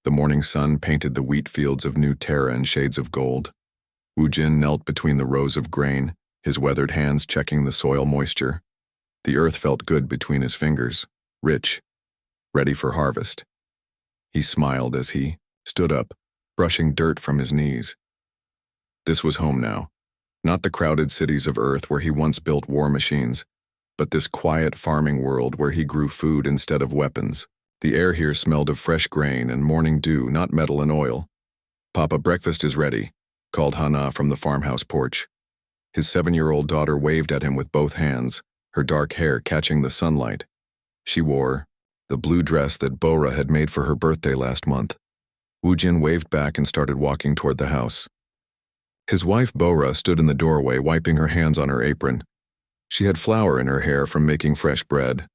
The morning sun painted the wheat fields of New Terra in shades of gold. Wu Jin knelt between the rows of grain, his weathered hands checking the soil moisture. The earth felt good between his fingers, rich, ready for harvest. He smiled as he stood up, brushing dirt from his knees. This was home now, not the crowded cities of Earth where he once built war machines, but this quiet farming world where he grew food instead of weapons. The air here smelled of fresh grain and morning dew, not metal and oil. "Papa, breakfast is ready," called Hana from the farmhouse porch. His 7-year-old daughter waved at him with both hands, her dark hair catching the sunlight. She wore the blue dress that Bora had made for her birthday last month. Wu Jin waved back and started walking toward the house. His wife Bora stood in the doorway, wiping her hands on her apron. She had flour in her hair from making fresh bread.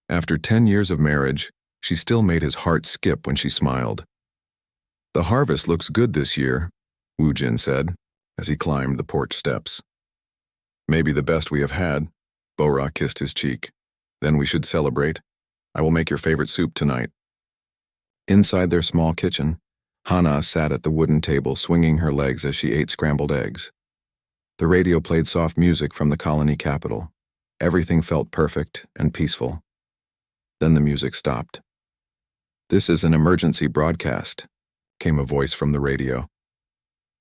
After 10 years of marriage, she still made his heart skip when she smiled. "The harvest looks good this year," Wu Jin said, as he climbed the porch steps. "Maybe the best we have had." Bora kissed his cheek. "Then we should celebrate. I will make your favorite soup tonight." Inside their small kitchen, Hana sat at the wooden table, swinging her legs as she ate scrambled eggs. The radio played soft music from the colony capital. Everything felt perfect and peaceful. Then the music stopped. "This is an emergency broadcast," came a voice from the radio.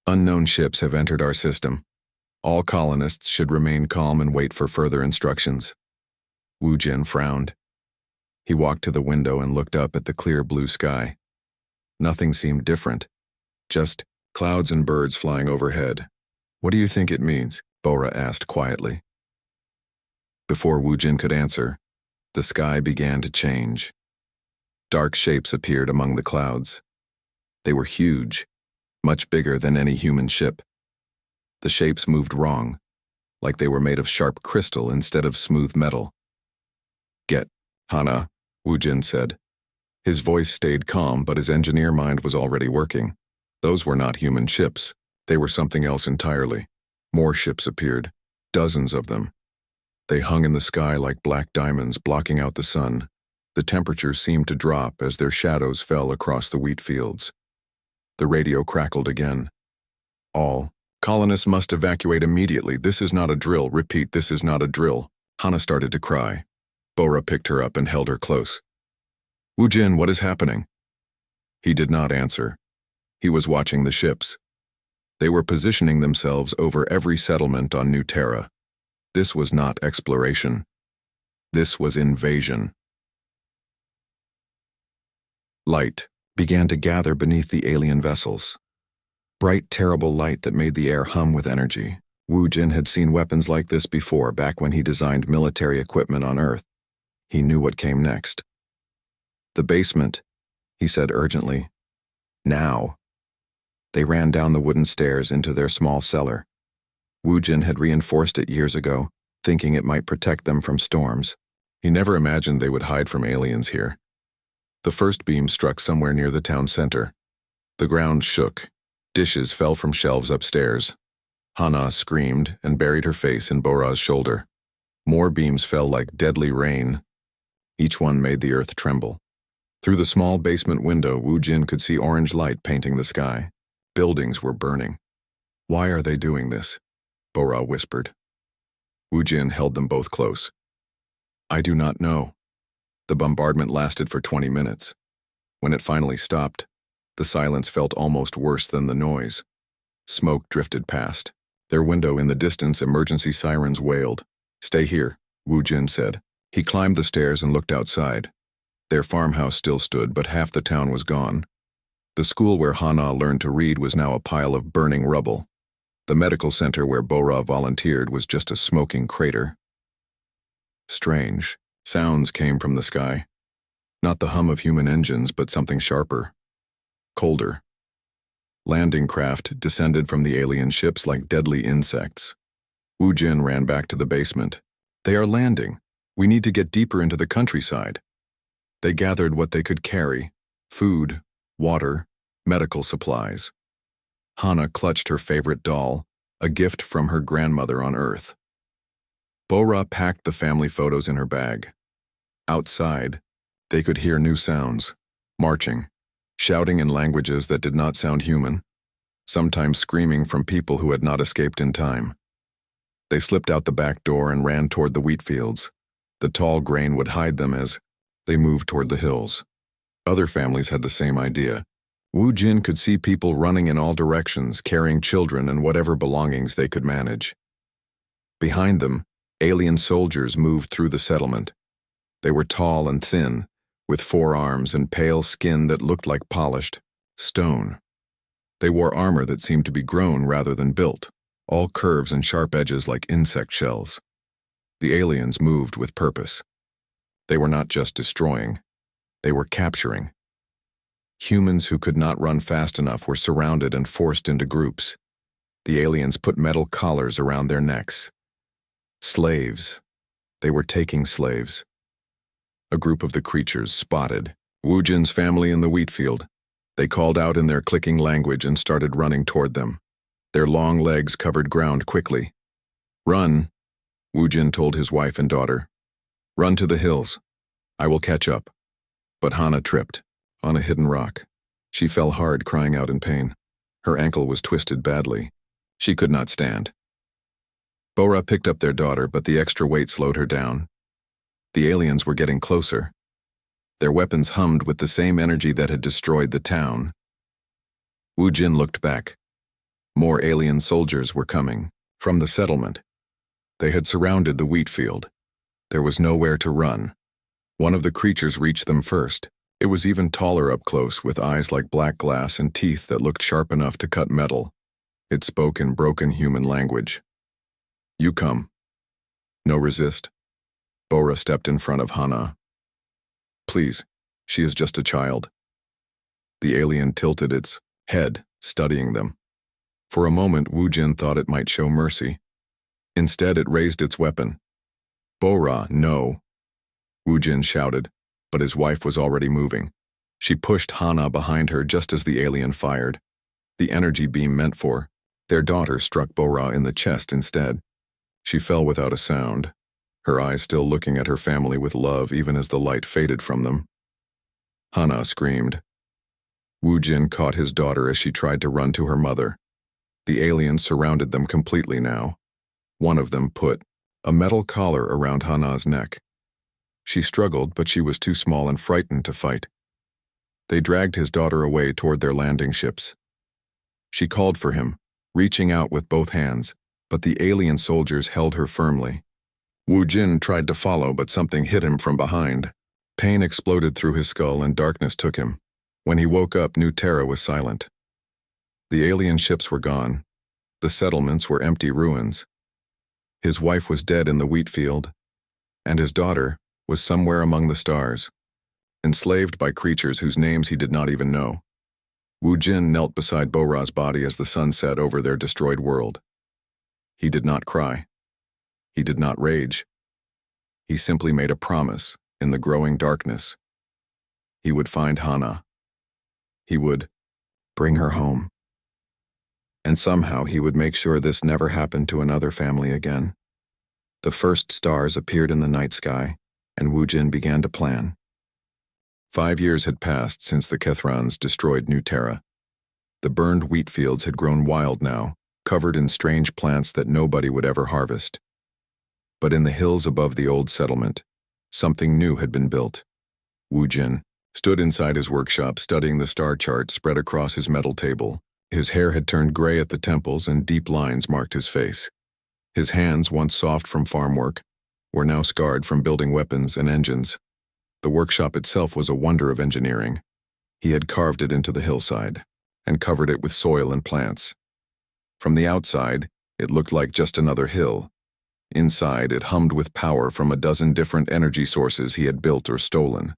"Unknown ships have entered our system. All colonists should remain calm and wait for further instructions." Wu Jin frowned. He walked to the window and looked up at the clear blue sky. Nothing seemed different, just clouds and birds flying overhead. "What do you think it means?" Bora asked quietly. Before Wu Jin could answer, the sky began to change. Dark shapes appeared among the clouds. They were huge, much bigger than any human ship. The shapes moved wrong, like they were made of sharp crystal instead of smooth metal. "Get Hana," Wu Jin said. His voice stayed calm, but his engineer mind was already working. Those were not human ships. They were something else entirely. More ships appeared, dozens of them. They hung in the sky like black diamonds, blocking out the sun. The temperature seemed to drop as their shadows fell across the wheat fields. The radio crackled again. "All colonists must evacuate immediately. This is not a drill. Repeat, this is not a drill." Hana started to cry. Bora picked her up and held her close. "Wu Jin, what is happening?" He did not answer. He was watching the ships. They were positioning themselves over every settlement on New Terra. This was not exploration. This was invasion. Light began to gather beneath the alien vessels. Bright, terrible light that made the air hum with energy. Wu Jin had seen weapons like this before, back when he designed military equipment on Earth. He knew what came next. "The basement," he said urgently. "Now." They ran down the wooden stairs into their small cellar. Wu Jin had reinforced it years ago, thinking it might protect them from storms. He never imagined they would hide from aliens here. The first beam struck somewhere near the town center. The ground shook. Dishes fell from shelves upstairs. Hana screamed and buried her face in Bora's shoulder. More beams fell like deadly rain. Each one made the earth tremble. Through the small basement window, Wu Jin could see orange light painting the sky. Buildings were burning. "Why are they doing this?" Bora whispered. Wu Jin held them both close. "I do not know." The bombardment lasted for 20 minutes. When it finally stopped, the silence felt almost worse than the noise. Smoke drifted past. Their window in the distance, emergency sirens wailed. "Stay here," Wu Jin said. He climbed the stairs and looked outside. Their farmhouse still stood, but half the town was gone. The school where Hana learned to read was now a pile of burning rubble. The medical center where Bora volunteered was just a smoking crater. Strange sounds came from the sky. Not the hum of human engines, but something sharper, colder. Landing craft descended from the alien ships like deadly insects. Wu Jin ran back to the basement. "They are landing. We need to get deeper into the countryside." They gathered what they could carry: food, water, medical supplies. Hana clutched her favorite doll, a gift from her grandmother on Earth. Bora packed the family photos in her bag. Outside, they could hear new sounds: marching, shouting in languages that did not sound human, sometimes screaming from people who had not escaped in time. They slipped out the back door and ran toward the wheat fields. The tall grain would hide them as they moved toward the hills. Other families had the same idea. Wu Jin could see people running in all directions, carrying children and whatever belongings they could manage. Behind them, alien soldiers moved through the settlement. They were tall and thin, with 4 arms and pale skin that looked like polished stone. They wore armor that seemed to be grown rather than built, all curves and sharp edges like insect shells. The aliens moved with purpose. They were not just destroying, they were capturing. Humans who could not run fast enough were surrounded and forced into groups. The aliens put metal collars around their necks. Slaves. They were taking slaves. A group of the creatures spotted Wu Jin's family in the wheat field. They called out in their clicking language and started running toward them. Their long legs covered ground quickly. "Run," Wu Jin told his wife and daughter. "Run to the hills. I will catch up." But Hana tripped on a hidden rock. She fell hard, crying out in pain. Her ankle was twisted badly. She could not stand. Bora picked up their daughter, but the extra weight slowed her down. The aliens were getting closer. Their weapons hummed with the same energy that had destroyed the town. Wu Jin looked back. More alien soldiers were coming from the settlement. They had surrounded the wheat field. There was nowhere to run. One of the creatures reached them first. It was even taller up close, with eyes like black glass and teeth that looked sharp enough to cut metal. It spoke in broken human language. "You come." "No resist." Bora stepped in front of Hana. "Please, she is just a child." The alien tilted its head, studying them. For a moment, Wu Jin thought it might show mercy. Instead, it raised its weapon. "Bora, no," Wu Jin shouted, but his wife was already moving. She pushed Hana behind her just as the alien fired. The energy beam meant for their daughter struck Bora in the chest instead. She fell without a sound, her eyes still looking at her family with love even as the light faded from them. Hana screamed. Wu Jin caught his daughter as she tried to run to her mother. The aliens surrounded them completely now. One of them put a metal collar around Hana's neck. She struggled, but she was too small and frightened to fight. They dragged his daughter away toward their landing ships. She called for him, reaching out with both hands, but the alien soldiers held her firmly. Wu Jin tried to follow, but something hit him from behind. Pain exploded through his skull and darkness took him. When he woke up, New Terra was silent. The alien ships were gone. The settlements were empty ruins. His wife was dead in the wheat field, and his daughter was somewhere among the stars, enslaved by creatures whose names he did not even know. Wu Jin knelt beside Bora's body as the sun set over their destroyed world. He did not cry. He did not rage. He simply made a promise in the growing darkness. He would find Hana. He would bring her home. And somehow he would make sure this never happened to another family again. The first stars appeared in the night sky, and Wu Jin began to plan. 5 years had passed since the Kethrans destroyed New Terra. The burned wheat fields had grown wild now, covered in strange plants that nobody would ever harvest. But in the hills above the old settlement, something new had been built. Wu Jin stood inside his workshop studying the star chart spread across his metal table. His hair had turned gray at the temples and deep lines marked his face. His hands, once soft from farm work, were now scarred from building weapons and engines. The workshop itself was a wonder of engineering. He had carved it into the hillside and covered it with soil and plants. From the outside, it looked like just another hill. Inside, it hummed with power from a dozen different energy sources he had built or stolen.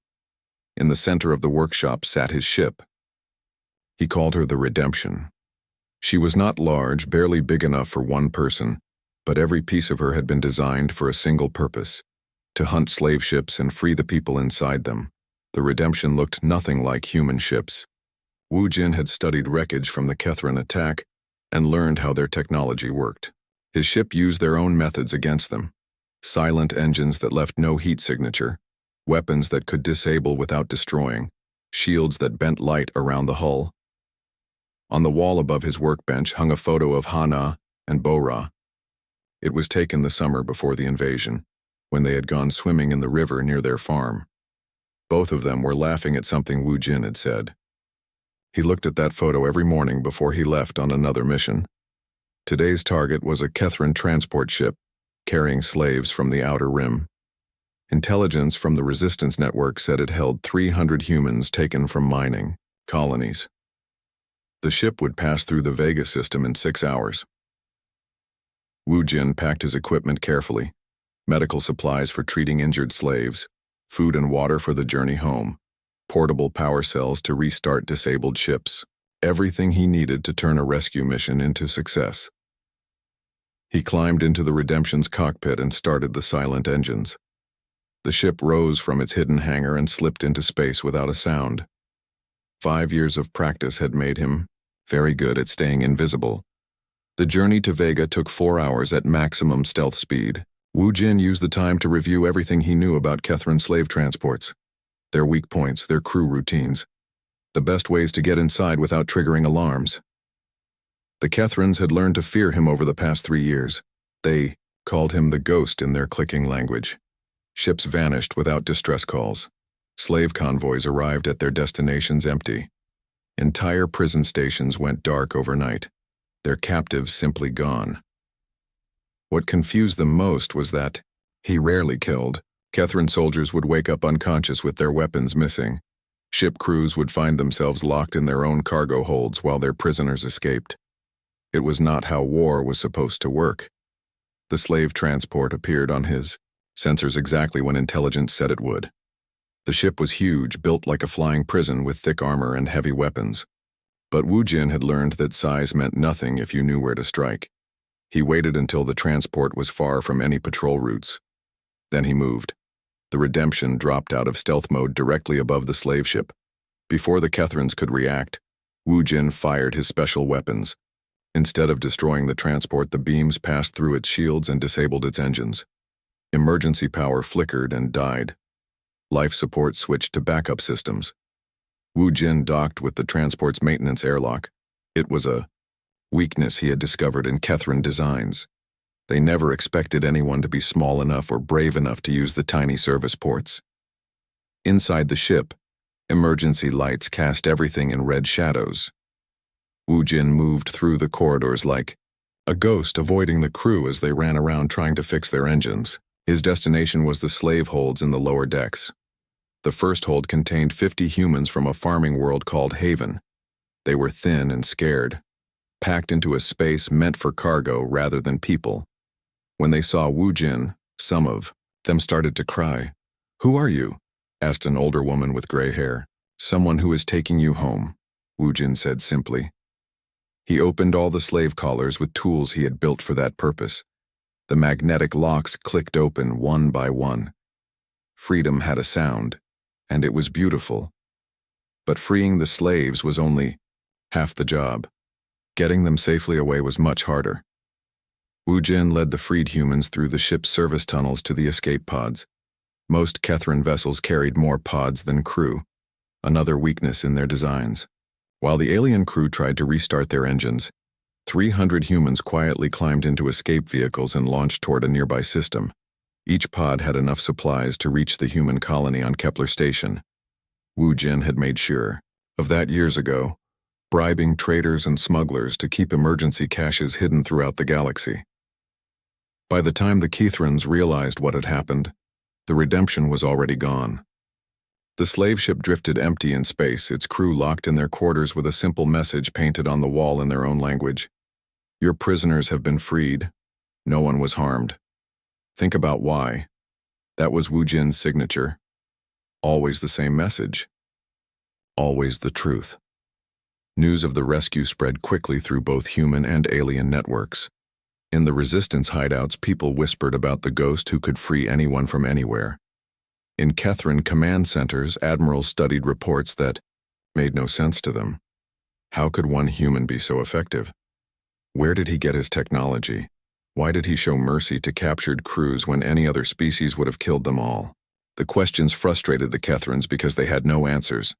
In the center of the workshop sat his ship. He called her the Redemption. She was not large, barely big enough for one person, but every piece of her had been designed for a single purpose: to hunt slave ships and free the people inside them. The Redemption looked nothing like human ships. Wu Jin had studied wreckage from the Kethran attack and learned how their technology worked. His ship used their own methods against them: silent engines that left no heat signature, weapons that could disable without destroying, shields that bent light around the hull. On the wall above his workbench hung a photo of Hana and Bora. It was taken the summer before the invasion, when they had gone swimming in the river near their farm. Both of them were laughing at something Wu Jin had said. He looked at that photo every morning before he left on another mission. Today's target was a Kethran transport ship, carrying slaves from the Outer Rim. Intelligence from the resistance network said it held 300 humans taken from mining colonies. The ship would pass through the Vega system in 6 hours. Wu Jin packed his equipment carefully: medical supplies for treating injured slaves, food and water for the journey home, portable power cells to restart disabled ships, everything he needed to turn a rescue mission into success. He climbed into the Redemption's cockpit and started the silent engines. The ship rose from its hidden hangar and slipped into space without a sound. 5 years of practice had made him very good at staying invisible. The journey to Vega took 4 hours at maximum stealth speed. Wu Jin used the time to review everything he knew about Kethran slave transports, their weak points, their crew routines, the best ways to get inside without triggering alarms. The Kethrans had learned to fear him over the past 3 years. They called him the Ghost in their clicking language. Ships vanished without distress calls. Slave convoys arrived at their destinations empty. Entire prison stations went dark overnight, their captives simply gone. What confused them most was that he rarely killed. Kethran soldiers would wake up unconscious with their weapons missing. Ship crews would find themselves locked in their own cargo holds while their prisoners escaped. It was not how war was supposed to work. The slave transport appeared on his sensors exactly when intelligence said it would. The ship was huge, built like a flying prison with thick armor and heavy weapons. But Wu Jin had learned that size meant nothing if you knew where to strike. He waited until the transport was far from any patrol routes. Then he moved. The Redemption dropped out of stealth mode directly above the slave ship. Before the Kethrans could react, Wu Jin fired his special weapons. Instead of destroying the transport, the beams passed through its shields and disabled its engines. Emergency power flickered and died. Life support switched to backup systems. Wu Jin docked with the transport's maintenance airlock. It was a weakness he had discovered in Kethran designs. They never expected anyone to be small enough or brave enough to use the tiny service ports. Inside the ship, emergency lights cast everything in red shadows. Wu Jin moved through the corridors like a ghost, avoiding the crew as they ran around trying to fix their engines. His destination was the slave holds in the lower decks. The first hold contained 50 humans from a farming world called Haven. They were thin and scared, packed into a space meant for cargo rather than people. When they saw Wu Jin, some of them started to cry. "Who are you?" asked an older woman with gray hair. "Someone who is taking you home," Wu Jin said simply. He opened all the slave collars with tools he had built for that purpose. The magnetic locks clicked open one by one. Freedom had a sound, and it was beautiful. But freeing the slaves was only half the job. Getting them safely away was much harder. Wu Jin led the freed humans through the ship's service tunnels to the escape pods. Most Kethran vessels carried more pods than crew, another weakness in their designs. While the alien crew tried to restart their engines, 300 humans quietly climbed into escape vehicles and launched toward a nearby system. Each pod had enough supplies to reach the human colony on Kepler Station. Wu Jin had made sure of that years ago, bribing traders and smugglers to keep emergency caches hidden throughout the galaxy. By the time the Kethrans realized what had happened, the Redemption was already gone. The slave ship drifted empty in space, its crew locked in their quarters with a simple message painted on the wall in their own language. "Your prisoners have been freed. No one was harmed. Think about why." That was Wu Jin's signature. Always the same message. Always the truth. News of the rescue spread quickly through both human and alien networks. In the resistance hideouts, people whispered about the ghost who could free anyone from anywhere. In Kethran command centers, admirals studied reports that made no sense to them. How could one human be so effective? Where did he get his technology? Why did he show mercy to captured crews when any other species would have killed them all? The questions frustrated the Kethrans because they had no answers.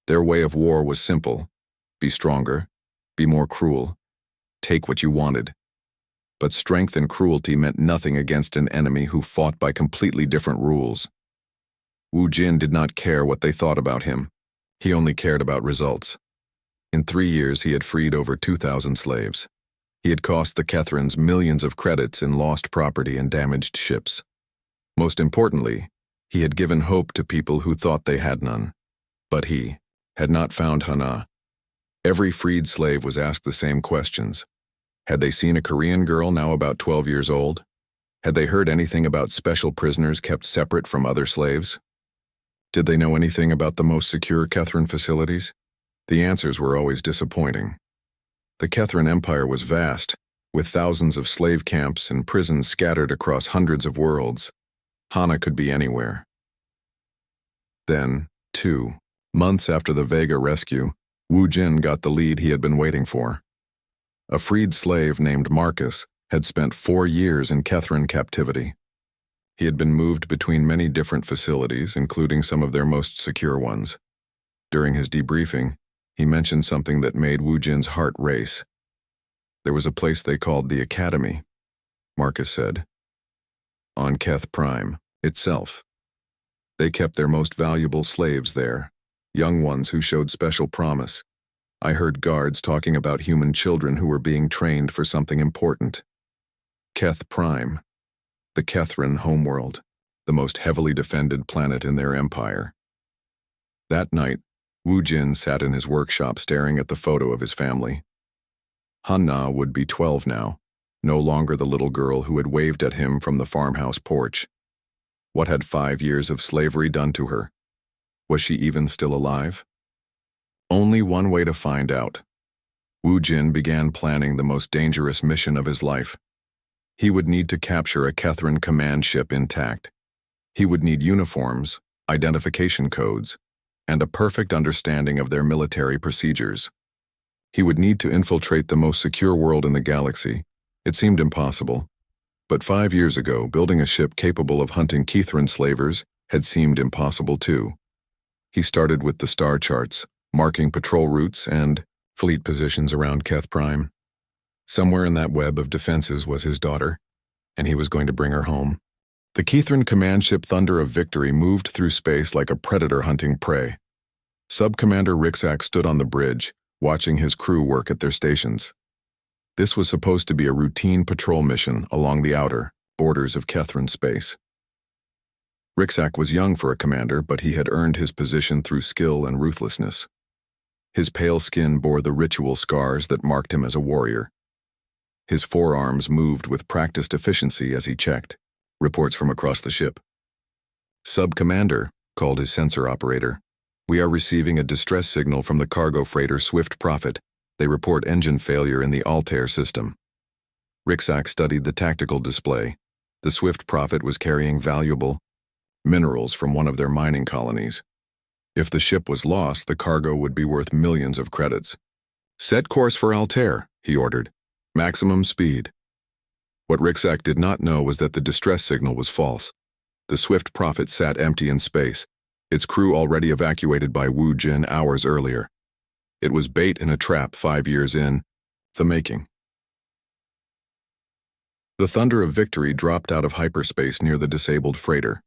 Their way of war was simple: be stronger, be more cruel, take what you wanted. But strength and cruelty meant nothing against an enemy who fought by completely different rules. Wu Jin did not care what they thought about him. He only cared about results. In 3 years, he had freed over 2,000 slaves. He had cost the Kethrans millions of credits in lost property and damaged ships. Most importantly, he had given hope to people who thought they had none. But he had not found Hana. Every freed slave was asked the same questions. Had they seen a Korean girl now about 12 years old? Had they heard anything about special prisoners kept separate from other slaves? Did they know anything about the most secure Kethran facilities? The answers were always disappointing. The Kethran Empire was vast, with thousands of slave camps and prisons scattered across hundreds of worlds. Hana could be anywhere. Then, 2 months after the Vega rescue, Wu Jin got the lead he had been waiting for. A freed slave named Marcus had spent 4 years in Kethran captivity. He had been moved between many different facilities, including some of their most secure ones. During his debriefing, he mentioned something that made Wu Jin's heart race. There was a place they called the Academy, Marcus said, on Keth Prime itself. They kept their most valuable slaves there, young ones who showed special promise. I heard guards talking about human children who were being trained for something important. Keth Prime, the Kethran homeworld, the most heavily defended planet in their empire. That night, Wu Jin sat in his workshop staring at the photo of his family. Hanna would be 12 now, no longer the little girl who had waved at him from the farmhouse porch. What had 5 years of slavery done to her? Was she even still alive? Only one way to find out. Wu Jin began planning the most dangerous mission of his life. He would need to capture a Kethran command ship intact. He would need uniforms, identification codes, and a perfect understanding of their military procedures. He would need to infiltrate the most secure world in the galaxy. It seemed impossible. But 5 years ago, building a ship capable of hunting Kethran slavers had seemed impossible too. He started with the star charts, marking patrol routes and fleet positions around Keth Prime. Somewhere in that web of defenses was his daughter, and he was going to bring her home. The Kethran command ship Thunder of Victory moved through space like a predator hunting prey. Sub-Commander Rixak stood on the bridge, watching his crew work at their stations. This was supposed to be a routine patrol mission along the outer borders of Kethran space. Rixak was young for a commander, but he had earned his position through skill and ruthlessness. His pale skin bore the ritual scars that marked him as a warrior. His forearms moved with practiced efficiency as he checked reports from across the ship. "Sub-Commander," called his sensor operator. "We are receiving a distress signal from the cargo freighter Swift Prophet. They report engine failure in the Altair system." Rixak studied the tactical display. The Swift Prophet was carrying valuable minerals from one of their mining colonies. If the ship was lost, the cargo would be worth millions of credits. "Set course for Altair," he ordered. "Maximum speed." What Rixak did not know was that the distress signal was false. The Swift Prophet sat empty in space, its crew already evacuated by Wu Jin hours earlier. It was bait in a trap 5 years in the making. The Thunder of Victory dropped out of hyperspace near the disabled freighter.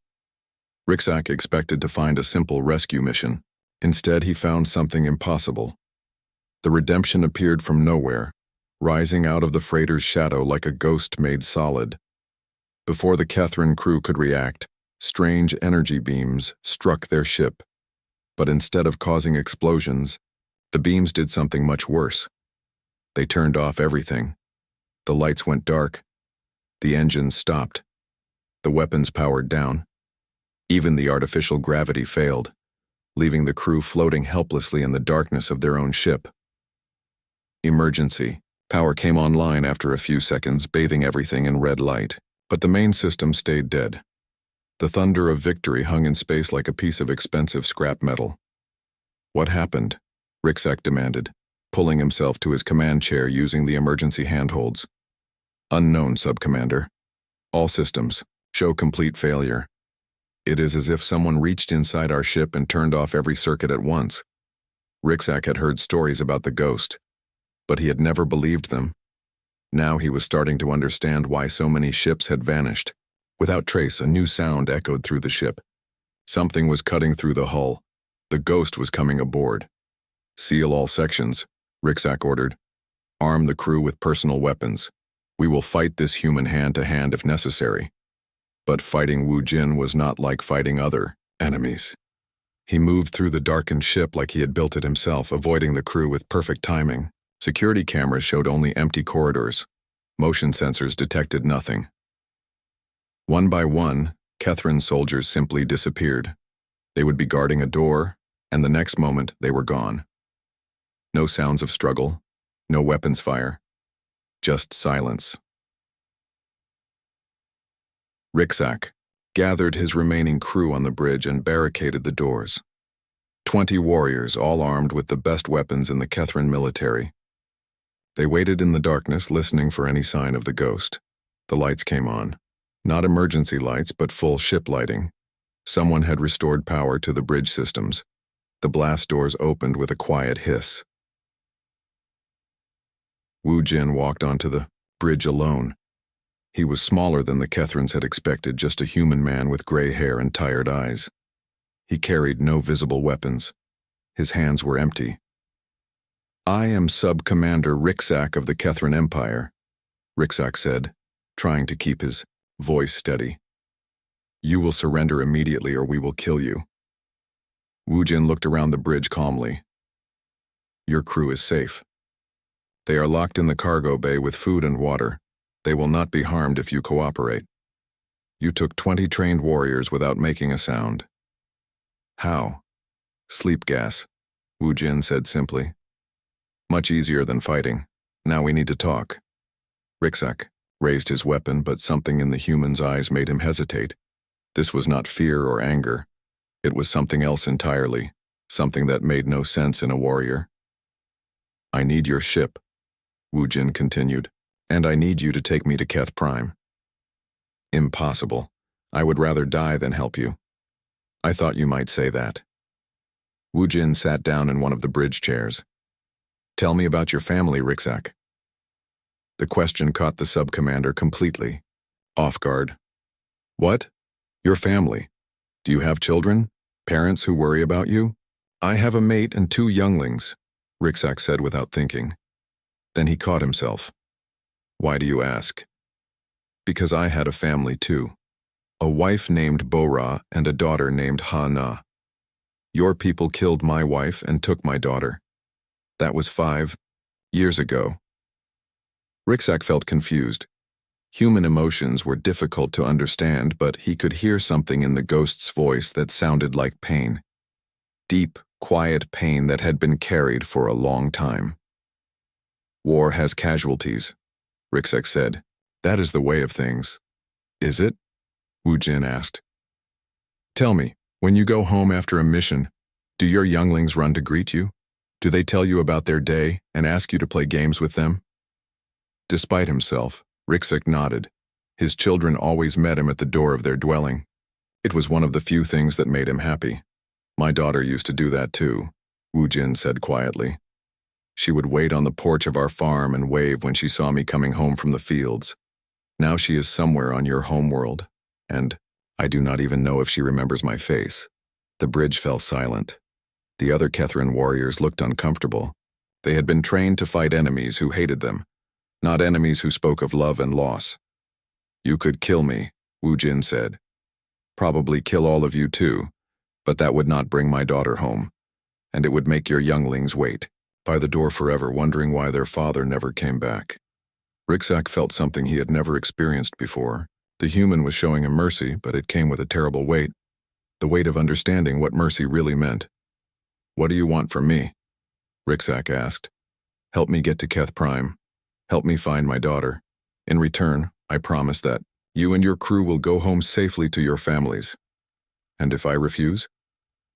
Rixak expected to find a simple rescue mission. Instead, he found something impossible. The Redemption appeared from nowhere, rising out of the freighter's shadow like a ghost made solid. Before the Kethran crew could react, strange energy beams struck their ship. But instead of causing explosions, the beams did something much worse. They turned off everything. The lights went dark. The engines stopped. The weapons powered down. Even the artificial gravity failed, leaving the crew floating helplessly in the darkness of their own ship. Emergency. Power came online after a few seconds, bathing everything in red light, but the main system stayed dead. The Thunder of Victory hung in space like a piece of expensive scrap metal. "What happened?" Rixak demanded, pulling himself to his command chair using the emergency handholds. "Unknown, Sub-Commander. All systems show complete failure. It is as if someone reached inside our ship and turned off every circuit at once. Rixak had heard stories about the ghost, but he had never believed them. Now he was starting to understand why so many ships had vanished. Without trace, a new sound echoed through the ship. Something was cutting through the hull. The ghost was coming aboard. "Seal all sections," Rixak ordered. "Arm the crew with personal weapons. We will fight this human hand-to-hand if necessary." But fighting Wu Jin was not like fighting other enemies. He moved through the darkened ship like he had built it himself, avoiding the crew with perfect timing. Security cameras showed only empty corridors. Motion sensors detected nothing. One by one, Kethrin's soldiers simply disappeared. They would be guarding a door, and the next moment they were gone. No sounds of struggle, no weapons fire, just silence. Rixak gathered his remaining crew on the bridge and barricaded the doors. 20 warriors, all armed with the best weapons in the Kethrin military. They waited in the darkness, listening for any sign of the ghost. The lights came on. Not emergency lights, but full ship lighting. Someone had restored power to the bridge systems. The blast doors opened with a quiet hiss. Wu Jin walked onto the bridge alone. He was smaller than the Kethrins had expected, just a human man with gray hair and tired eyes. He carried no visible weapons. His hands were empty. "I am Sub-Commander Rixak of the Kethrin Empire," Rixak said, trying to keep his voice steady. "You will surrender immediately or we will kill you." Wu Jin looked around the bridge calmly. "Your crew is safe. They are locked in the cargo bay with food and water. They will not be harmed if you cooperate. You took 20 trained warriors without making a sound." "How?" "Sleep gas," Wu Jin said simply. "Much easier than fighting. Now we need to talk." Rixak raised his weapon, but something in the human's eyes made him hesitate. This was not fear or anger. It was something else entirely, something that made no sense in a warrior. "I need your ship," Wu Jin continued, "and I need you to take me to Keth Prime." "Impossible. I would rather die than help you." "I thought you might say that." Wu Jin sat down in one of the bridge chairs. "Tell me about your family, Rixak." The question caught the sub-commander completely off guard. "What? Your family? Do you have children? Parents who worry about you?" "I have a mate and 2 younglings," Rixak said without thinking. Then he caught himself. "Why do you ask?" "Because I had a family too. A wife named Bora and a daughter named Ha-Na. Your people killed my wife and took my daughter. That was 5 years ago." Rixak felt confused. Human emotions were difficult to understand, but he could hear something in the ghost's voice that sounded like pain. Deep, quiet pain that had been carried for a long time. "War has casualties," Rixak said. "That is the way of things." "Is it?" Wu Jin asked. "Tell me, when you go home after a mission, do your younglings run to greet you? Do they tell you about their day and ask you to play games with them?" Despite himself, Rixak nodded. His children always met him at the door of their dwelling. It was one of the few things that made him happy. "My daughter used to do that too," Wu Jin said quietly. "She would wait on the porch of our farm and wave when she saw me coming home from the fields. Now she is somewhere on your homeworld, and I do not even know if she remembers my face." The bridge fell silent. The other Kethrin warriors looked uncomfortable. They had been trained to fight enemies who hated them, not enemies who spoke of love and loss. "You could kill me," Wu Jin said. "Probably kill all of you too, but that would not bring my daughter home, and it would make your younglings wait by the door forever, wondering why their father never came back." Rixak felt something he had never experienced before. The human was showing him mercy, but it came with a terrible weight. The weight of understanding what mercy really meant. "What do you want from me?" Rixak asked. "Help me get to Keth Prime. Help me find my daughter. In return, I promise that you and your crew will go home safely to your families." "And if I refuse?"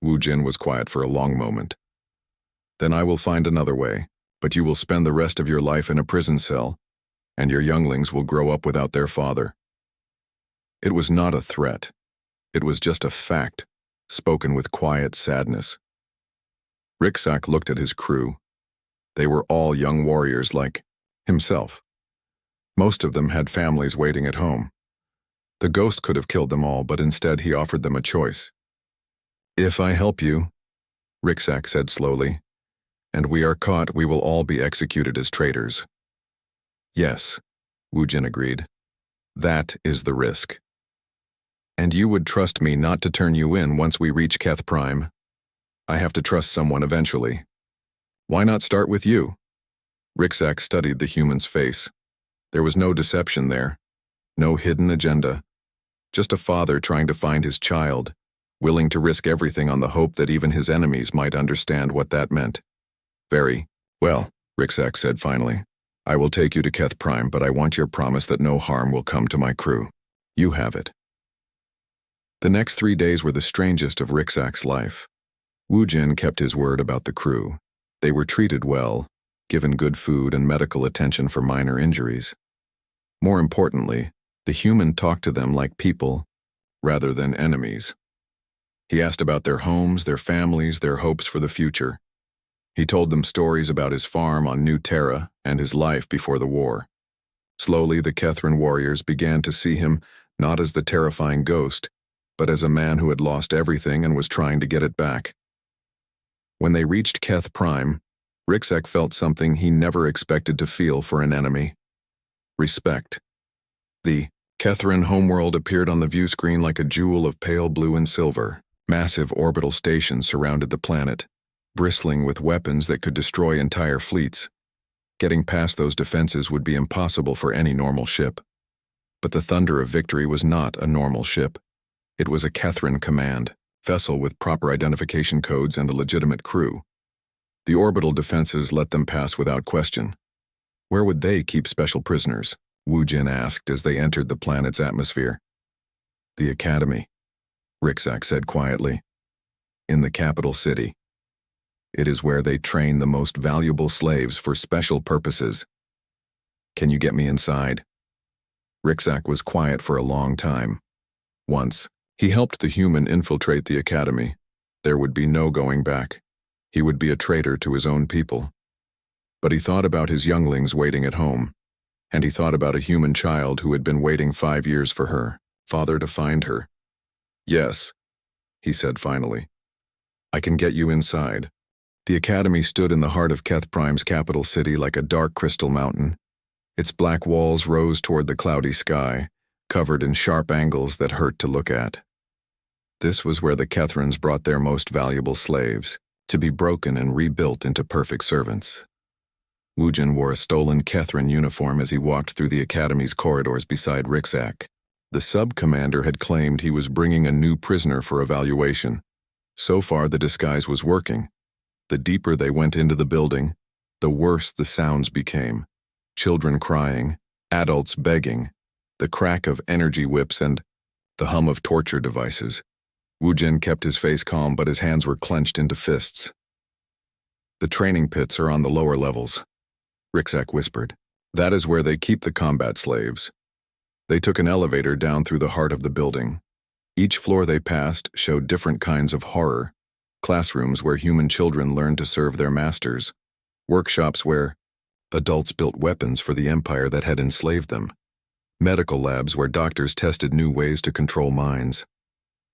Wu Jin was quiet for a long moment. "Then I will find another way, but you will spend the rest of your life in a prison cell, and your younglings will grow up without their father." It was not a threat. It was just a fact, spoken with quiet sadness. Riksak looked at his crew. They were all young warriors like himself. Most of them had families waiting at home. The ghost could have killed them all, but instead he offered them a choice. "If I help you," Riksak said slowly, "and we are caught, we will all be executed as traitors." "Yes," Woojin agreed. "That is the risk." "And you would trust me not to turn you in once we reach Keth Prime? I have to trust someone eventually. Why not start with you?" Riksak studied the human's face. There was no deception there, no hidden agenda. Just a father trying to find his child, willing to risk everything on the hope that even his enemies might understand what that meant. "Very well," Riksak said finally. "I will take you to Keth Prime, but I want your promise that no harm will come to my crew. You have it." The next 3 days were the strangest of Riksak's life. Woojin kept his word about the crew. They were treated well, given good food and medical attention for minor injuries. More importantly, the human talked to them like people, rather than enemies. He asked about their homes, their families, their hopes for the future. He told them stories about his farm on New Terra and his life before the war. Slowly, the Kethran warriors began to see him not as the terrifying ghost, but as a man who had lost everything and was trying to get it back. When they reached Keth Prime, Riksak felt something he never expected to feel for an enemy: respect. The Kethran homeworld appeared on the view screen like a jewel of pale blue and silver. Massive orbital stations surrounded the planet, bristling with weapons that could destroy entire fleets. Getting past those defenses would be impossible for any normal ship. But the Thunder of Victory was not a normal ship. It was a Kethran command vessel with proper identification codes and a legitimate crew. The orbital defenses let them pass without question. Where would they keep special prisoners? Woojin asked as they entered the planet's atmosphere. "The Academy," Riksak said quietly. "In the capital city. It is where they train the most valuable slaves for special purposes. Can you get me inside?" Riksak was quiet for a long time. Once, he helped the human infiltrate the Academy. There would be no going back. He would be a traitor to his own people. But he thought about his younglings waiting at home, and he thought about a human child who had been waiting 5 years for her father to find her. "Yes," he said finally. "I can get you inside." The Academy stood in the heart of Keth Prime's capital city like a dark crystal mountain. Its black walls rose toward the cloudy sky, covered in sharp angles that hurt to look at. This was where the Kethrans brought their most valuable slaves, to be broken and rebuilt into perfect servants. Woojin wore a stolen Kethran uniform as he walked through the Academy's corridors beside Riksak. The sub-commander had claimed he was bringing a new prisoner for evaluation. So far, the disguise was working. The deeper they went into the building, the worse the sounds became. Children crying, adults begging, the crack of energy whips and the hum of torture devices. Woojin kept his face calm, but his hands were clenched into fists. "The training pits are on the lower levels," Riksak whispered. "That is where they keep the combat slaves." They took an elevator down through the heart of the building. Each floor they passed showed different kinds of horror. Classrooms where human children learned to serve their masters. Workshops where adults built weapons for the empire that had enslaved them. Medical labs where doctors tested new ways to control minds.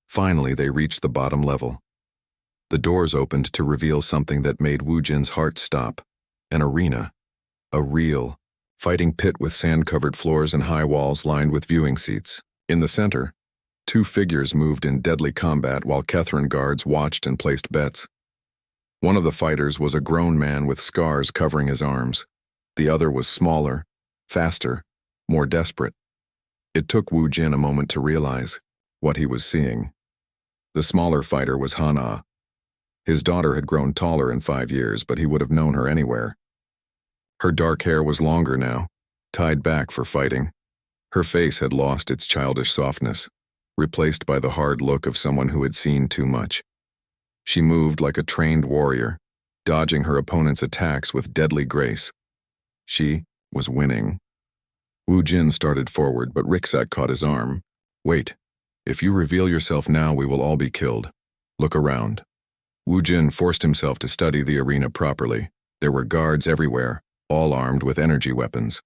Finally, they reached the bottom level. The doors opened to reveal something that made Woojin's heart stop. An arena. A real, fighting pit with sand-covered floors and high walls lined with viewing seats. In the center, 2 figures moved in deadly combat while Kethran guards watched and placed bets. One of the fighters was a grown man with scars covering his arms. The other was smaller, faster, more desperate. It took Woojin a moment to realize what he was seeing. The smaller fighter was Hana. His daughter had grown taller in 5 years, but he would have known her anywhere. Her dark hair was longer now, tied back for fighting. Her face had lost its childish softness, replaced by the hard look of someone who had seen too much. She moved like a trained warrior, dodging her opponent's attacks with deadly grace. She was winning. Woojin started forward, but Riksak caught his arm. "Wait. If you reveal yourself now, we will all be killed. Look around." Wu Jin forced himself to study the arena properly. There were guards everywhere, all armed with energy weapons.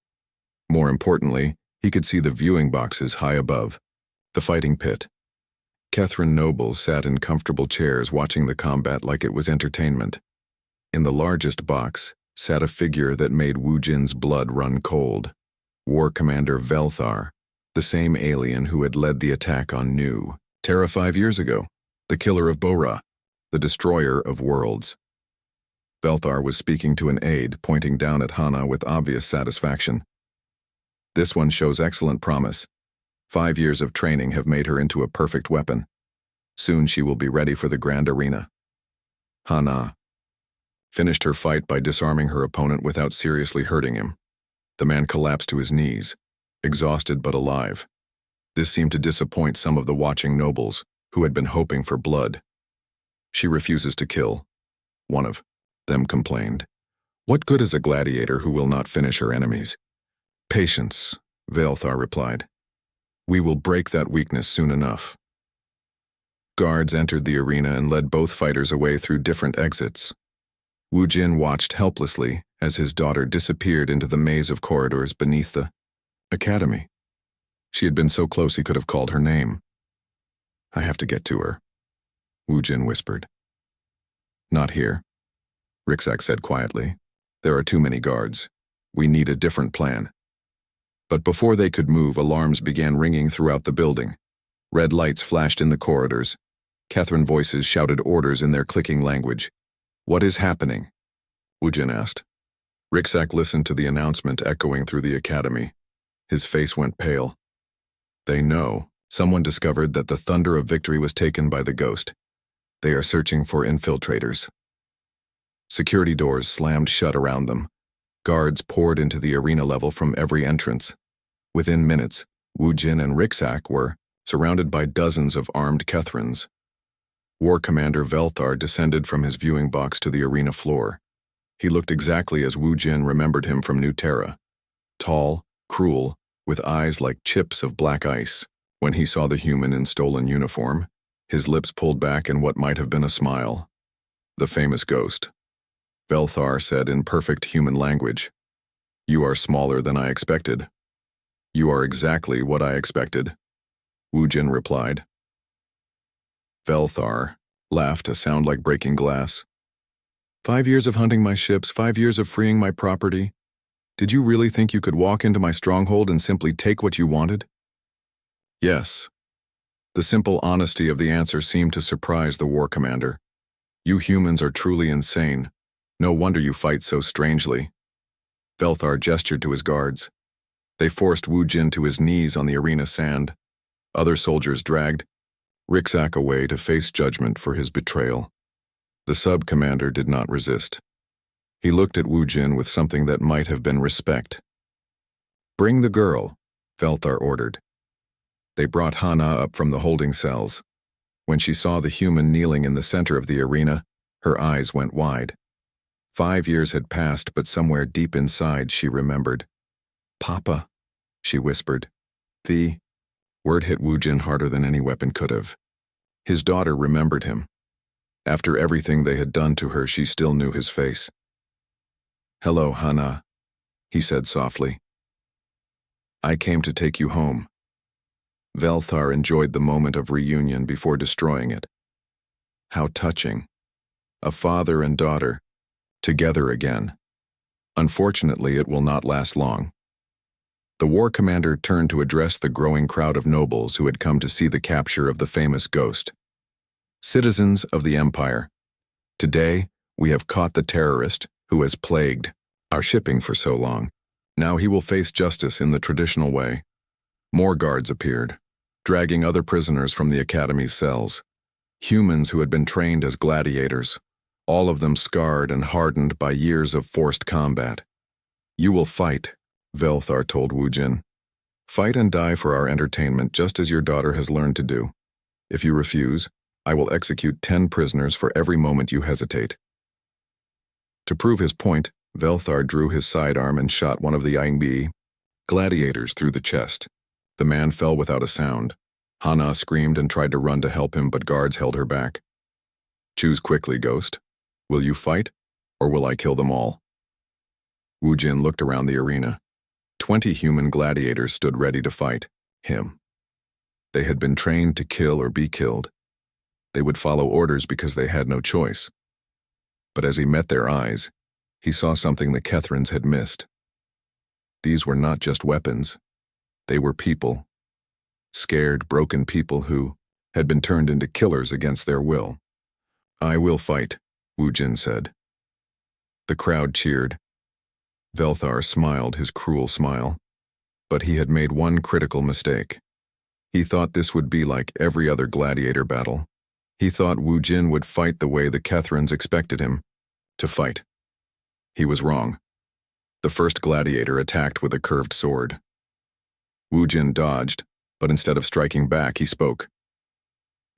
More importantly, he could see the viewing boxes high above, the fighting pit. Catherine nobles sat in comfortable chairs watching the combat like it was entertainment. In the largest box sat a figure that made Wu Jin's blood run cold. War Commander Velthar, the same alien who had led the attack on New Terra 5 years ago, the killer of Bora, the destroyer of worlds. Velthar was speaking to an aide, pointing down at Hana with obvious satisfaction. This one shows excellent promise. 5 years of training have made her into a perfect weapon. Soon she will be ready for the grand arena. Hana finished her fight by disarming her opponent without seriously hurting him. The man collapsed to his knees, exhausted but alive. This seemed to disappoint some of the watching nobles, who had been hoping for blood. She refuses to kill, one of them complained. What good is a gladiator who will not finish her enemies? Patience, Velthar replied. We will break that weakness soon enough. Guards entered the arena and led both fighters away through different exits. Wu Jin watched helplessly as his daughter disappeared into the maze of corridors beneath the academy. She had been so close he could have called her name. I have to get to her, Wu Jin whispered. Not here, Rixak said quietly. There are too many guards. We need a different plan. But before they could move, alarms began ringing throughout the building. Red lights flashed in the corridors. Catherine voices shouted orders in their clicking language. What is happening? Wu Jin asked. Rixak listened to the announcement echoing through the academy. His face went pale. They know. Someone discovered that the thunder of victory was taken by the ghost. They are searching for infiltrators. Security doors slammed shut around them. Guards poured into the arena level from every entrance. Within minutes, Wu Jin and Rixak were surrounded by dozens of armed Kethrans. War Commander Velthar descended from his viewing box to the arena floor. He looked exactly as Wu Jin remembered him from New Terra. Tall, cruel, with eyes like chips of black ice. When he saw the human in stolen uniform, his lips pulled back in what might have been a smile. The famous ghost. Velthar said in perfect human language, You are smaller than I expected. You are exactly what I expected, Wu Jin replied. Velthar laughed, a sound like breaking glass. 5 years of hunting my ships, 5 years of freeing my property. Did you really think you could walk into my stronghold and simply take what you wanted? Yes. The simple honesty of the answer seemed to surprise the war commander. You humans are truly insane. No wonder you fight so strangely. Velthar gestured to his guards. They forced Wu Jin to his knees on the arena sand. Other soldiers dragged Rixak away to face judgment for his betrayal. The sub-commander did not resist. He looked at Wu Jin with something that might have been respect. Bring the girl, Velthar ordered. They brought Hana up from the holding cells. When she saw the human kneeling in the center of the arena, her eyes went wide. 5 years had passed, but somewhere deep inside she remembered. Papa, she whispered. The word hit Wu Jin harder than any weapon could have. His daughter remembered him. After everything they had done to her, she still knew his face. Hello, Hana, he said softly. I came to take you home. Velthar enjoyed the moment of reunion before destroying it. How touching. A father and daughter, together again. Unfortunately, it will not last long. The war commander turned to address the growing crowd of nobles who had come to see the capture of the famous ghost. Citizens of the Empire, today we have caught the terrorist who has plagued our shipping for so long. Now he will face justice in the traditional way. More guards appeared, dragging other prisoners from the academy's cells. Humans who had been trained as gladiators, all of them scarred and hardened by years of forced combat. You will fight, Velthar told Wu Jin. Fight and die for our entertainment, just as your daughter has learned to do. If you refuse, I will execute 10 prisoners for every moment you hesitate. To prove his point, Velthar drew his sidearm and shot one of the AIiens gladiators through the chest. The man fell without a sound. Hana screamed and tried to run to help him, but guards held her back. Choose quickly, Ghost. Will you fight, or will I kill them all? Wu Jin looked around the arena. 20 human gladiators stood ready to fight him. They had been trained to kill or be killed. They would follow orders because they had no choice. But as he met their eyes, he saw something the Kethrans had missed. These were not just weapons. They were people. Scared, broken people who had been turned into killers against their will. I will fight, Wu Jin said. The crowd cheered. Velthar smiled his cruel smile. But he had made one critical mistake. He thought this would be like every other gladiator battle. He thought Wu Jin would fight the way the Kethrans expected him to fight. He was wrong. The first gladiator attacked with a curved sword. Wu Jin dodged, but instead of striking back, he spoke.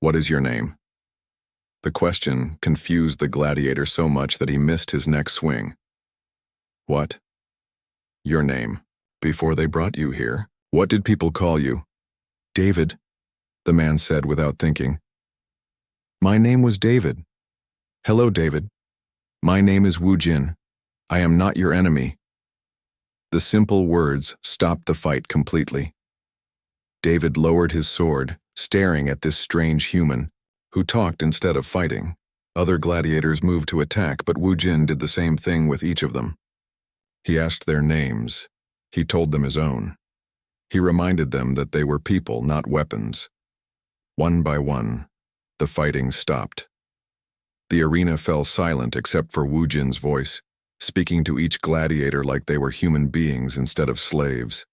What is your name? The question confused the gladiator so much that he missed his next swing. What? Your name. Before they brought you here, what did people call you? David, the man said without thinking. My name was David. Hello, David. My name is Wu Jin. I am not your enemy. The simple words stopped the fight completely. David lowered his sword, staring at this strange human, who talked instead of fighting. Other gladiators moved to attack, but Wu Jin did the same thing with each of them. He asked their names. He told them his own. He reminded them that they were people, not weapons. One by one, the fighting stopped. The arena fell silent except for Wu Jin's voice, speaking to each gladiator like they were human beings instead of slaves.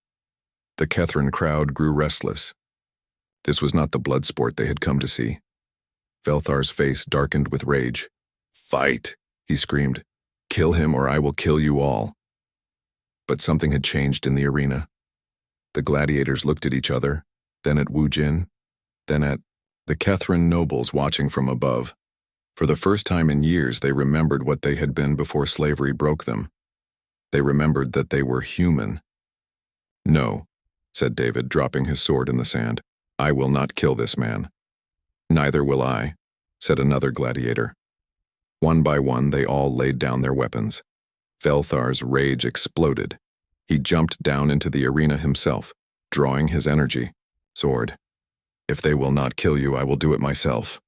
The Kethran crowd grew restless. This was not the blood sport they had come to see. Velthar's face darkened with rage. Fight, he screamed. Kill him or I will kill you all. But something had changed in the arena. The gladiators looked at each other, then at Wu Jin, then at the Kethran nobles watching from above. For the first time in years, they remembered what they had been before slavery broke them. They remembered that they were human. No, said David, dropping his sword in the sand. I will not kill this man. Neither will I, said another gladiator. One by one, they all laid down their weapons. Velthar's rage exploded. He jumped down into the arena himself, drawing his energy. Sword. If they will not kill you, I will do it myself.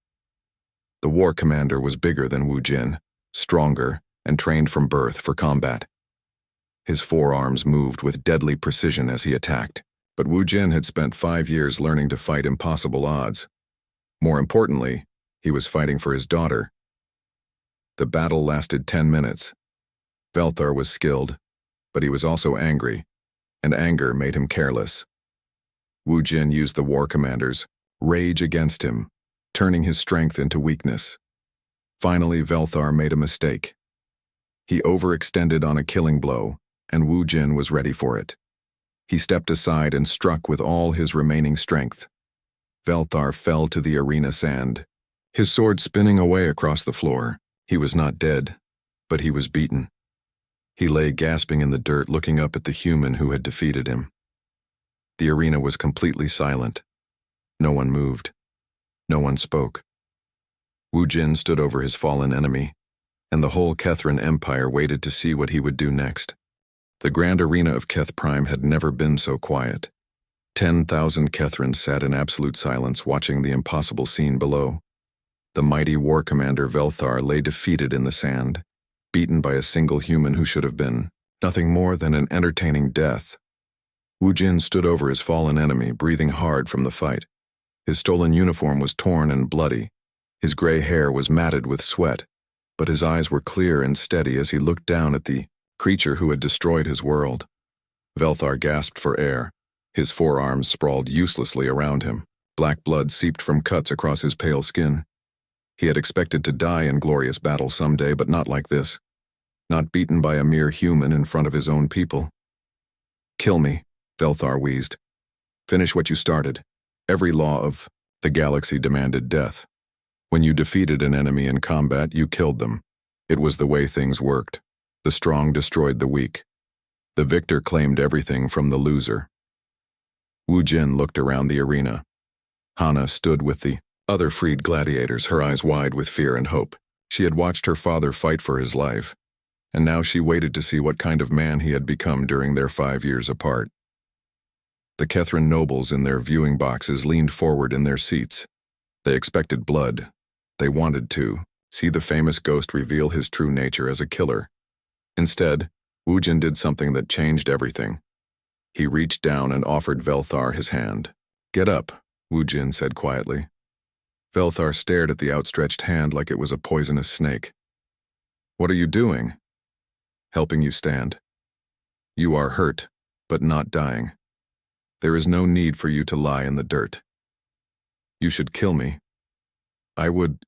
The war commander was bigger than Wu Jin, stronger, and trained from birth for combat. His forearms moved with deadly precision as he attacked, but Wu Jin had spent 5 years learning to fight impossible odds. More importantly, he was fighting for his daughter. The battle lasted 10 minutes. Velthar was skilled, but he was also angry, and anger made him careless. Wu Jin used the war commander's rage against him, turning his strength into weakness. Finally, Velthar made a mistake. He overextended on a killing blow, and Wu Jin was ready for it. He stepped aside and struck with all his remaining strength. Velthar fell to the arena sand, his sword spinning away across the floor. He was not dead, but he was beaten. He lay gasping in the dirt, looking up at the human who had defeated him. The arena was completely silent. No one moved. No one spoke. Wu Jin stood over his fallen enemy, and the whole Kethran Empire waited to see what he would do next. The grand arena of Keth Prime had never been so quiet. 10,000 Kethrans sat in absolute silence, watching the impossible scene below. The mighty war commander Velthar lay defeated in the sand, beaten by a single human who should have been nothing more than an entertaining death. Wu Jin stood over his fallen enemy, breathing hard from the fight. His stolen uniform was torn and bloody. His gray hair was matted with sweat, but his eyes were clear and steady as he looked down at the creature who had destroyed his world. Velthar gasped for air. His forearms sprawled uselessly around him. Black blood seeped from cuts across his pale skin. He had expected to die in glorious battle someday, but not like this. Not beaten by a mere human in front of his own people. Kill me, Velthar wheezed. Finish what you started. Every law of the galaxy demanded death. When you defeated an enemy in combat, you killed them. It was the way things worked. The strong destroyed the weak. The victor claimed everything from the loser. Wu Jin looked around the arena. Hana stood with the Other freed gladiators, her eyes wide with fear and hope. She had watched her father fight for his life, and now she waited to see what kind of man he had become during their 5 years apart. The Kethrin nobles in their viewing boxes leaned forward in their seats. They expected blood. They wanted to see the famous ghost reveal his true nature as a killer. Instead, Wujin did something that changed everything. He reached down and offered Velthar his hand. "Get up," Wujin said quietly. Velthar stared at the outstretched hand like it was a poisonous snake. "What are you doing?" "Helping you stand. You are hurt, but not dying. There is no need for you to lie in the dirt. You should kill me. I would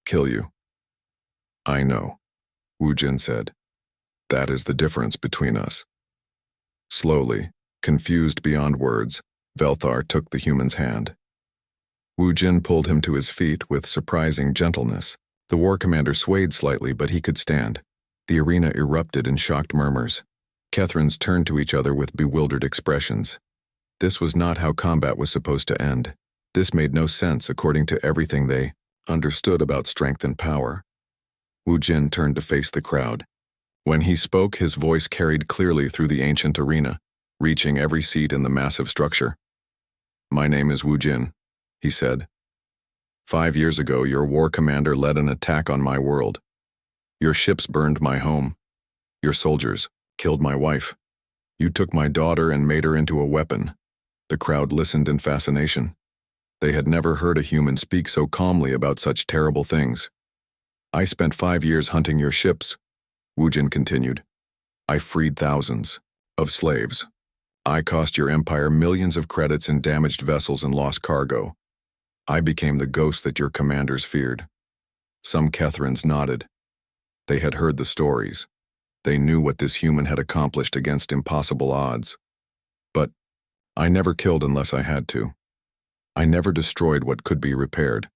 kill you." "I know," Wujin said. "That is the difference between us." Slowly, confused beyond words, Velthar took the human's hand. Wujin pulled him to his feet with surprising gentleness. The war commander swayed slightly, but he could stand. The arena erupted in shocked murmurs. Kethrins turned to each other with bewildered expressions. This was not how combat was supposed to end. This made no sense according to everything they understood about strength and power. Wujin turned to face the crowd. When he spoke, his voice carried clearly through the ancient arena, reaching every seat in the massive structure. "My name is Wujin," he said. 5 years ago, your war commander led an attack on my world. Your ships burned my home. Your soldiers killed my wife. You took my daughter and made her into a weapon." The crowd listened in fascination. They had never heard a human speak so calmly about such terrible things. "I spent 5 years hunting your ships," Wujin continued. "I freed thousands of slaves. I cost your empire millions of credits in damaged vessels and lost cargo. I became the ghost that your commanders feared." Some Kethrins nodded. They had heard the stories. They knew what this human had accomplished against impossible odds. "But I never killed unless I had to. I never destroyed what could be repaired.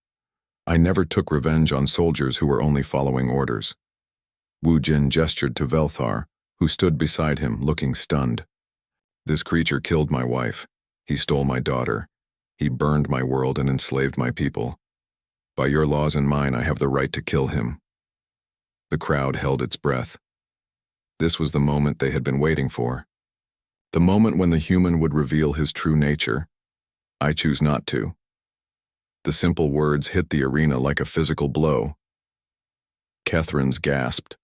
I never took revenge on soldiers who were only following orders." Wujin gestured to Velthar, who stood beside him, looking stunned. "This creature killed my wife. He stole my daughter. He burned my world and enslaved my people. By your laws and mine, I have the right to kill him." The crowd held its breath. This was the moment they had been waiting for. The moment when the human would reveal his true nature. "I choose not to." The simple words hit the arena like a physical blow. Kethrins gasped.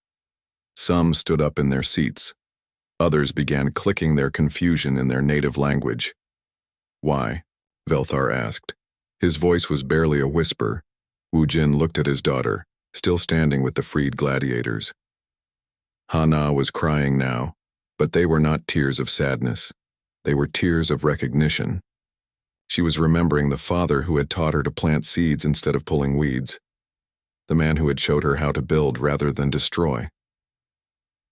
Some stood up in their seats. Others began clicking their confusion in their native language. "Why?" Velthar asked. His voice was barely a whisper. Wujin looked at his daughter, still standing with the freed gladiators. Hana was crying now, but they were not tears of sadness. They were tears of recognition. She was remembering the father who had taught her to plant seeds instead of pulling weeds. The man who had showed her how to build rather than destroy.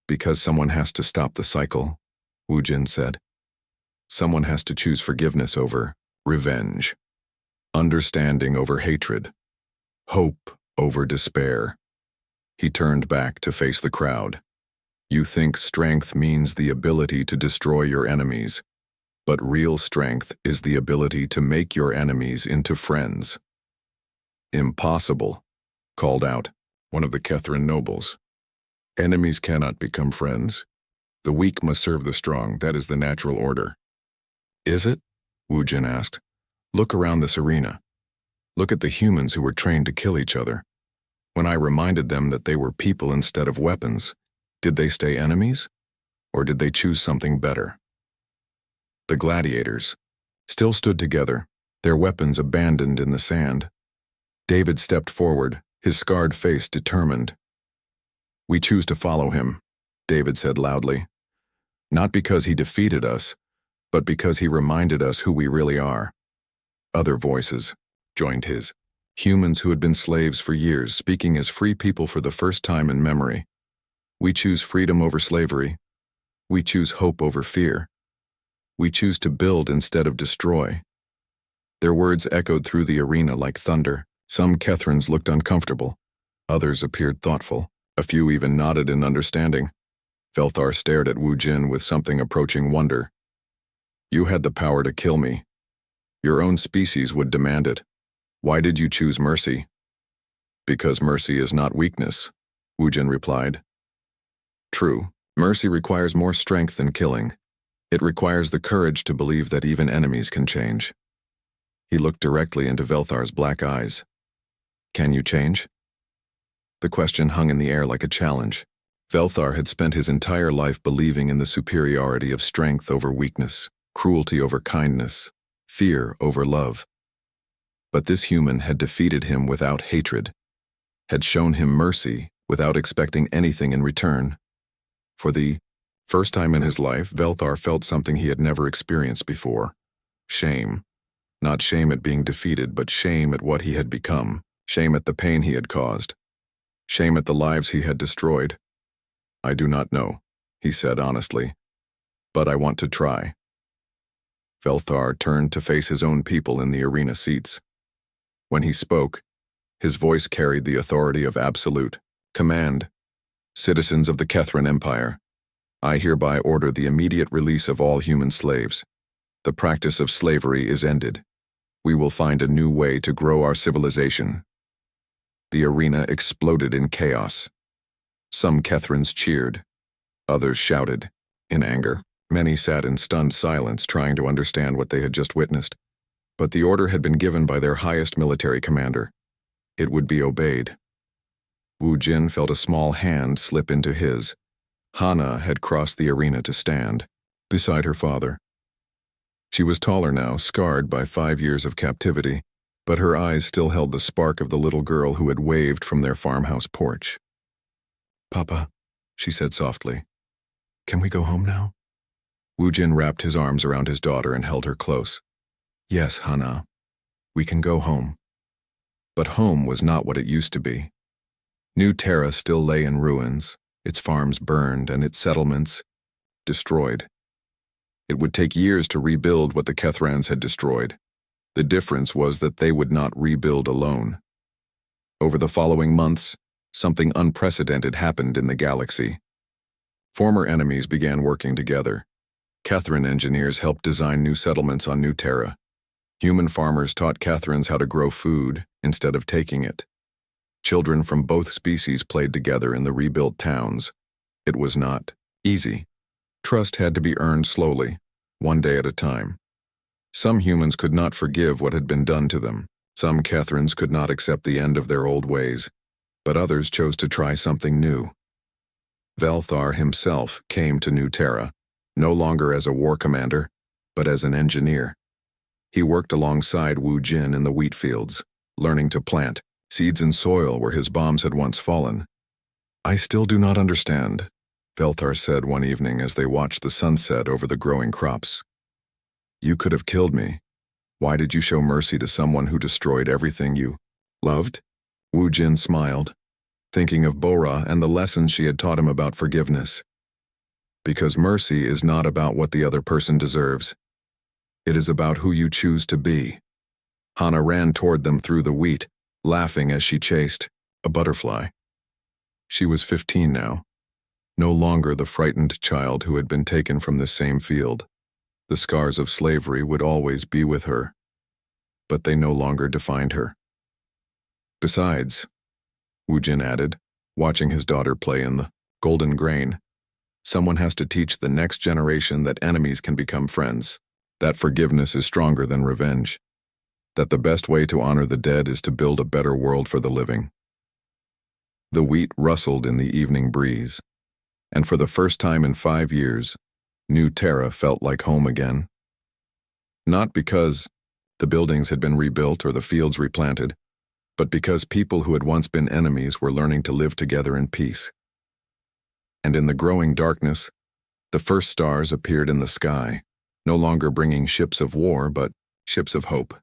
"Because someone has to stop the cycle," Wujin said. "Someone has to choose forgiveness over revenge, understanding over hatred, hope over despair." He turned back to face the crowd. "You think strength means the ability to destroy your enemies, but real strength is the ability to make your enemies into friends." "Impossible," called out one of the Kethrin nobles. "Enemies cannot become friends. The weak must serve the strong. That is the natural order." "Is it?" Wujin asked. "Look around this arena. Look at the humans who were trained to kill each other. When I reminded them that they were people instead of weapons, did they stay enemies? Or did they choose something better?" The gladiators still stood together, their weapons abandoned in the sand. David stepped forward, his scarred face determined. "We choose to follow him," David said loudly. "Not because he defeated us, but because he reminded us who we really are." Other voices joined his. Humans who had been slaves for years, speaking as free people for the first time in memory. "We choose freedom over slavery. We choose hope over fear. We choose to build instead of destroy." Their words echoed through the arena like thunder. Some Kethrins looked uncomfortable. Others appeared thoughtful. A few even nodded in understanding. Velthar stared at Wujin with something approaching wonder. "You had the power to kill me. Your own species would demand it. Why did you choose mercy? Because mercy is not weakness, Wu Jin replied. True, mercy requires more strength than killing. It requires the courage to believe that even enemies can change. He looked directly into Velthar's black eyes. Can you change? The question hung in the air like a challenge. Velthar had spent his entire life believing in the superiority of strength over weakness, cruelty over kindness, fear over love. But this human had defeated him without hatred, had shown him mercy without expecting anything in return. For the first time in his life, Velthar felt something he had never experienced before. Shame. Not shame at being defeated, but shame at what he had become. Shame at the pain he had caused. Shame at the lives he had destroyed. I do not know, he said honestly, but I want to try. Velthar turned to face his own people in the arena seats. When he spoke, his voice carried the authority of absolute command. Citizens of the Kethran Empire, I hereby order the immediate release of all human slaves. The practice of slavery is ended. We will find a new way to grow our civilization. The arena exploded in chaos. Some Kethrans cheered. Others shouted, in anger. Many sat in stunned silence, trying to understand what they had just witnessed. But the order had been given by their highest military commander. It would be obeyed. Wu Jin felt a small hand slip into his. Hana had crossed the arena to stand, beside her father. She was taller now, scarred by 5 years of captivity, but her eyes still held the spark of the little girl who had waved from their farmhouse porch. Papa, she said softly, can we go home now? Wu Jin wrapped his arms around his daughter and held her close. Yes, Hana, we can go home. But home was not what it used to be. New Terra still lay in ruins, its farms burned and its settlements destroyed. It would take years to rebuild what the Kethrans had destroyed. The difference was that they would not rebuild alone. Over the following months, something unprecedented happened in the galaxy. Former enemies began working together. Kethran engineers helped design new settlements on New Terra. Human farmers taught Kethrans how to grow food instead of taking it. Children from both species played together in the rebuilt towns. It was not easy. Trust had to be earned slowly, one day at a time. Some humans could not forgive what had been done to them. Some Kethrans could not accept the end of their old ways, but others chose to try something new. Velthar himself came to New Terra, no longer as a war commander, but as an engineer. He worked alongside Wu Jin in the wheat fields, learning to plant seeds in soil where his bombs had once fallen. I still do not understand, Velthar said one evening as they watched the sunset over the growing crops. You could have killed me. Why did you show mercy to someone who destroyed everything you loved? Wu Jin smiled, thinking of Bora and the lessons she had taught him about forgiveness. Because mercy is not about what the other person deserves. It is about who you choose to be. Hana ran toward them through the wheat, laughing as she chased a butterfly. She was 15 now, no longer the frightened child who had been taken from this same field. The scars of slavery would always be with her, but they no longer defined her. Besides, Wu Jin added, watching his daughter play in the golden grain, someone has to teach the next generation that enemies can become friends, that forgiveness is stronger than revenge, that the best way to honor the dead is to build a better world for the living. The wheat rustled in the evening breeze, and for the first time in 5 years, New Terra felt like home again. Not because the buildings had been rebuilt or the fields replanted, but because people who had once been enemies were learning to live together in peace. And in the growing darkness, the first stars appeared in the sky, no longer bringing ships of war, but ships of hope.